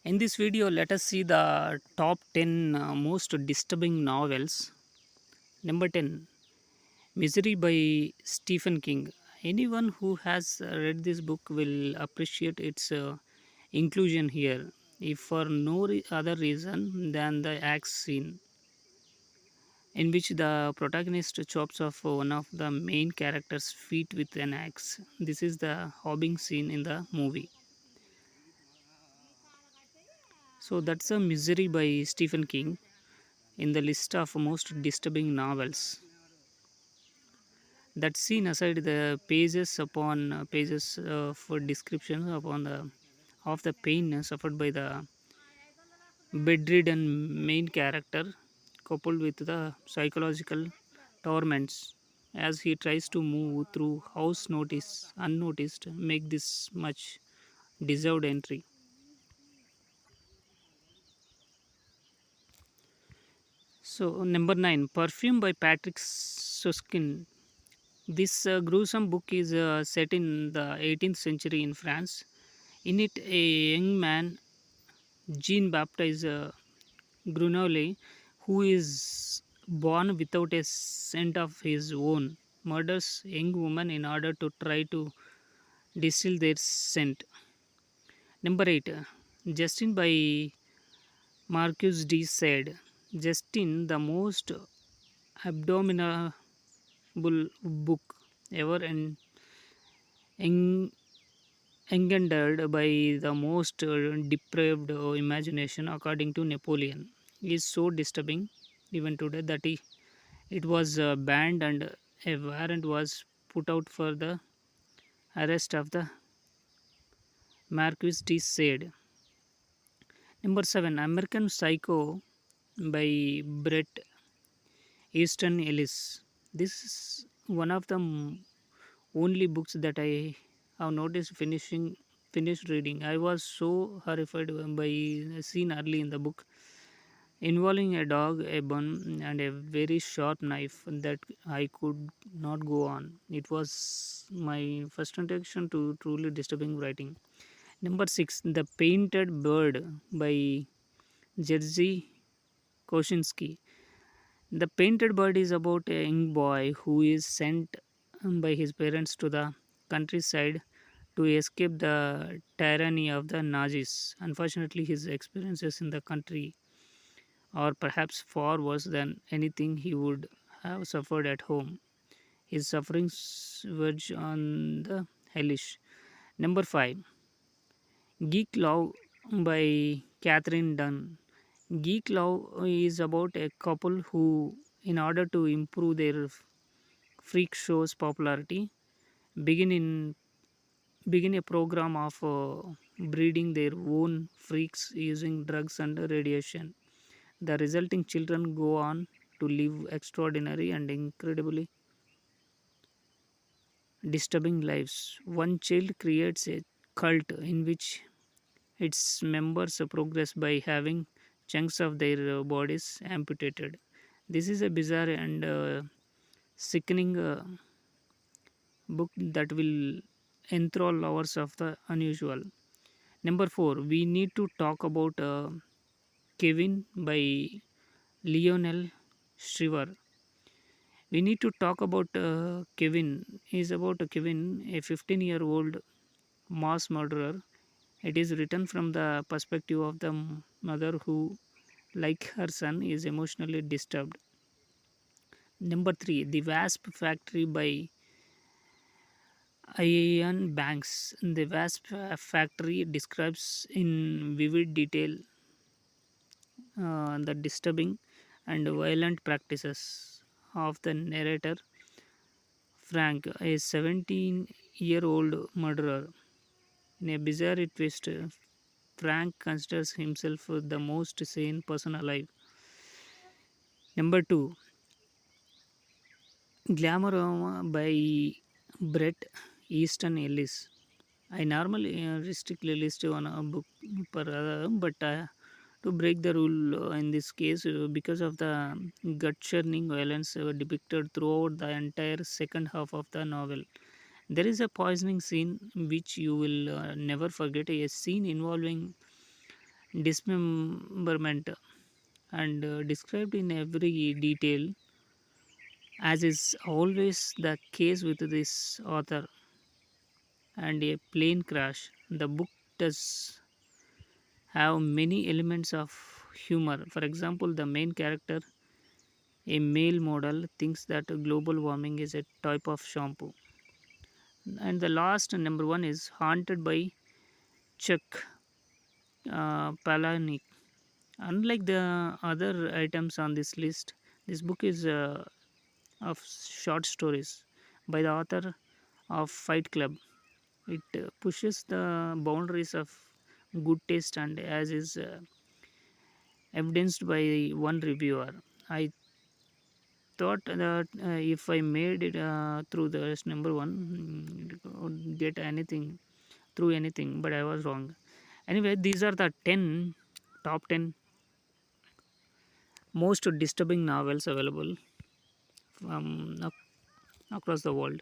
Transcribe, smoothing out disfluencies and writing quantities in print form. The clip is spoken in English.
In this video, let us see the top 10 most disturbing novels. Number 10, Misery by Stephen King. Anyone who has read this book will appreciate its inclusion here, if for no other reason than the axe scene, in which the protagonist chops off one of the main character's feet with an axe. This is the hobbing scene in the movie. So that's a Misery by Stephen King in the list of most disturbing novels. That scene aside, the pages upon pages for descriptions upon the of the pain suffered by the bedridden main character, coupled with the psychological torments as he tries to move through house notice unnoticed, make this much deserved entry. So number 9, Perfume by Patrick Susskind. This gruesome book is set in the 18th century in France. In it, a young man, Jean Baptiste Grunoli, who is born without a scent of his own, murders young woman in order to try to distill their scent. Number 8, Justin by Marcus D. Sade. Justin, the most abominable book ever and engendered by the most depraved imagination, according to Napoleon, is so disturbing even today that it was banned and a warrant was put out for the arrest of the Marquis de Sade. Number 7, American Psycho by Bret Easton Ellis. This is one of the only books that I have noticed finished reading. I was so horrified by a scene early in the book involving a dog, a bun, and a very sharp knife that I could not go on. It was my first introduction to truly disturbing writing. Number 6, The Painted Bird by Jerzy Kosinski. The Painted Bird is about a young boy who is sent by his parents to the countryside to escape the tyranny of the Nazis. Unfortunately, his experiences in the country are perhaps far worse than anything he would have suffered at home. His sufferings verge on the hellish. Number 5, Geek Love by Catherine Dunn. Geek Love is about a couple who, in order to improve their freak show's popularity, begin in begin a program of breeding their own freaks using drugs and radiation. The resulting children go on to live extraordinary and incredibly disturbing lives. One child creates a cult in which its members progress by having chunks of their bodies amputated. This is a bizarre and sickening book that will enthrall lovers of the unusual. Number 4, we need to talk about Kevin by Lionel Shriver. We need to talk about Kevin. Is about Kevin, a 15-year-old mass murderer. It is written from the perspective of the mother who, like her son, is emotionally disturbed. Number 3, The Wasp Factory by Ian Banks. The Wasp Factory describes in vivid detail the disturbing and violent practices of the narrator Frank, a 17-year-old murderer. In a bizarre twist, Frank considers himself the most sane person alive. Number 2, Glamorama by Bret Easton Ellis. I normally strictly list one book per other, but to break the rule in this case, because of the gut churning violence depicted throughout the entire second half of the novel. There is a poisoning scene which you will never forget, a scene involving dismemberment, and described in every detail, as is always the case with this author, and a plane crash. The book does have many elements of humor. For example, the main character, a male model, thinks that global warming is a type of shampoo. And the last number one is Haunted by Chuck Palahniuk. Unlike the other items on this list, this book is of short stories by the author of Fight Club. It pushes the boundaries of good taste, and as is evidenced by one reviewer. I thought that if I made it through the number one, it would get anything through anything, but I was wrong. Anyway, these are the 10 top 10 most disturbing novels available from across the world.